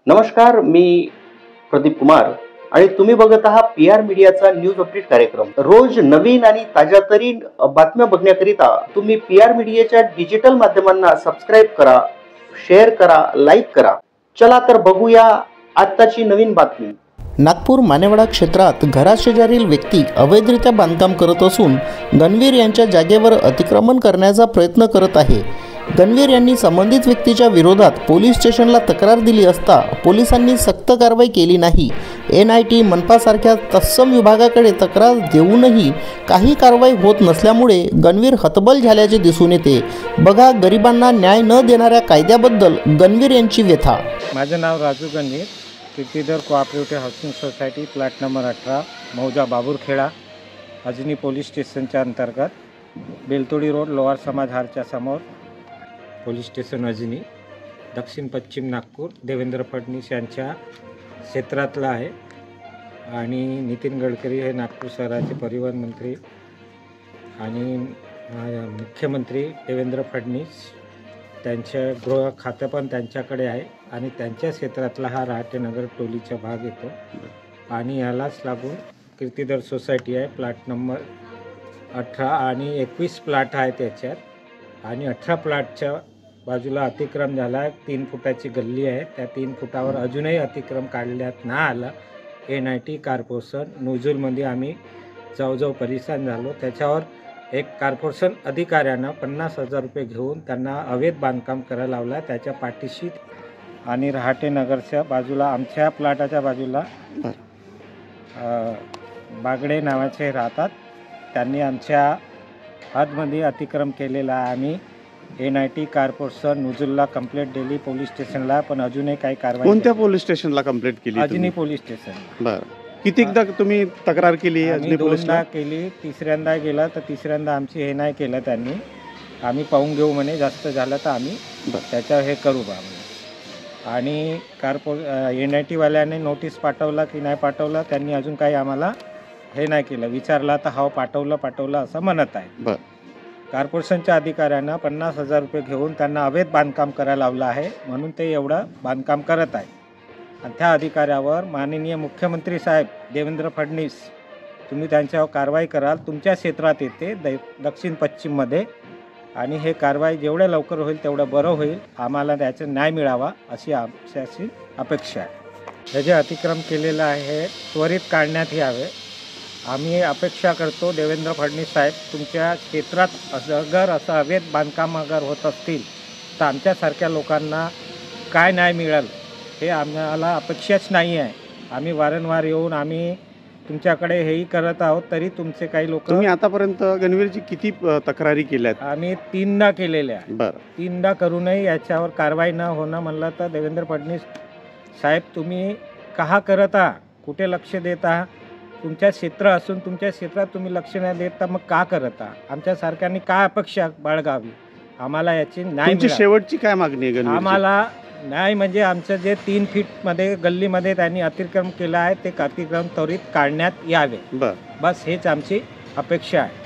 नमस्कार, मी प्रदीप कुमार आणि तुम्ही बघत आहात PR मीडियाचा न्यूज अपडेट कार्यक्रम। रोज नवीन आणि ताज्यातरीन बातम्या बघण्याकरिता तुम्ही PR मीडियाच्या डिजिटल माध्यमांना सबस्क्राइब करा, शेअर करा, लाईक करा। चला तर बघूया आजची नवीन बातमी। नागपूर मानेवाडा क्षेत्रात घराशेजारील व्यक्ती अवैधरित्या बांधकाम करत असून गणवीर यांच्या जागेवर अतिक्रमण करण्याचा प्रयत्न करत आहे। गणवीर यांनी संबंधित व्यक्तीच्या विरोधात पोलीस स्टेशनला तक्रार दिली असता पोलिसांनी सक्त कारवाई केली नाही। NIT मनपासारख्या तत्सम विभागाकडे तक्रार देऊनही काही कारवाई होत नसल्यामुळे गणवीर हतबल झाल्याचे दिसून येते। बघा गरिबांना न्याय न देणाऱ्या कायद्याबद्दल गणवीर यांची व्यथा। माझे नाव Raju Ganvir, Kirtidhar cooperative housing society, plot number 18, मौजा बाबूरखेडा, अजनी पोलीस स्टेशनच्या अंतर्गत, बेलतोडी रोड, लोअर समाज हारच्या समोर पोलीस स्टेशन अजनी, दक्षिण पश्चिम नागपूर, देवेंद्र फडणवीस यांच्या क्षेत्रातला आहे। आणि नितीन गडकरी हे नागपूर शहराचे परिवहन मंत्री आणि मुख्यमंत्री देवेंद्र फडणवीस त्यांच्या गृह खातं पण त्यांच्याकडे आहे आणि त्यांच्या क्षेत्रातला हा रहाटेनगर टोलीचा भाग येतो आणि यालाच लागून कीर्तिधर सोसायटी आहे। प्लॅट नंबर 18 आणि 21 प्लॅट आहे त्याच्यात आणि 18 प्लॅटच्या बाजूला अतिक्रम झाला आहे। 3 फुटाची गल्ली आहे, त्या 3 फुटावर अजूनही अतिक्रम काढण्यात नाही आलं। NIT कॉर्पोरेशन नोजलमध्ये आम्ही जवळजवळ परेशान झालो। त्याच्यावर एक कॉर्पोरेशन अधिकाऱ्यानं 50,000 रुपये घेऊन त्यांना अवैध बांधकाम करायला लावला। त्याच्या पाठीशी आणि रहाटेनगरच्या बाजूला आमच्या प्लॅटाच्या बाजूला बागडे नावाचे राहतात, त्यांनी आमच्या हदमध्ये अतिक्रम केलेला आहे। आम्ही NIT कॉर्पोरेशन नोजलला कंप्लेंट दिली पोलीस स्टेशनला, पण अजूनही काही कारवाई। कोणत्या पोलीस स्टेशनला कंप्लेंट केली? Ajni police station. बरं, कितीदा तुम्ही तक्रार केली? अजनी पोलीसला केली, तिसऱ्यांदा गेला तर तिसऱ्यांदा आमची हे नाही केलं त्यांनी। आम्ही पाहून घेऊ म्हणे, जास्त झालं तर आम्ही त्याच्यावर हे करू बा म्हणे। आणि NIT वाल्याने नोटीस पाठवला की नाही पाठवला, त्यांनी अजून काही आम्हाला हे नाही केलं। विचारला तर हा पाठवलं असं म्हणत आहे। बरं, कॉर्पोरेशनच्या अधिकाऱ्यांना 50,000 रुपये घेऊन त्यांना अवैध बांधकाम करायला लावलं आहे, म्हणून ते एवढं बांधकाम करत आहे। आणि त्या अधिकाऱ्यावर माननीय मुख्यमंत्री साहेब देवेंद्र फडणवीस, तुम्ही त्यांच्यावर कारवाई कराल, तुमच्या क्षेत्रात येते दक्षिण पश्चिममध्ये, आणि हे कारवाई जेवढ्या लवकर होईल तेवढं बरं होईल। आम्हाला त्याचा न्याय मिळावा अशी आमची अपेक्षा आहे। हे जे अतिक्रम केलेलं आहे त्वरित काढण्यात यावे। आम्ही अपेक्षा करतो देवेंद्र फडणवीस साहेब, तुमच्या क्षेत्रात अगर असं अवैध बांधकाम अगर होत असतील तर आमच्यासारख्या लोकांना काय न्याय मिळेल हे आम्हाला अपेक्षाच नाही आहे। आम्ही वारंवार येऊन आम्ही तुमच्याकडे हेही करत आहोत, तरी तुमचे काही लोक। तुम्ही आतापर्यंत गणवीरची किती तक्रारी केल्यात? आम्ही 3दा केलेल्या आहे। बरं, 3दा करूनही याच्यावर कारवाई न होणं म्हणलं तर देवेंद्र फडणवीस साहेब, तुम्ही का करत आहात? कुठे लक्ष देत आहात? तुमच्या क्षेत्र असून तुमच्या क्षेत्रात तुम्ही लक्ष नाही देत तर मग का करत आहात? आमच्यासारख्यांनी काय अपेक्षा बाळगावी? आम्हाला याची न्याय। तुमची शेवटची काय मागणी आहे गणवीर? आम्हाला न्याय म्हणजे आमचं जे 3 फीटमध्ये गल्लीमध्ये त्यांनी अतिक्रम केलं आहे ते अतिक्रम त्वरित काढण्यात यावे, बस हेच आमची अपेक्षा आहे।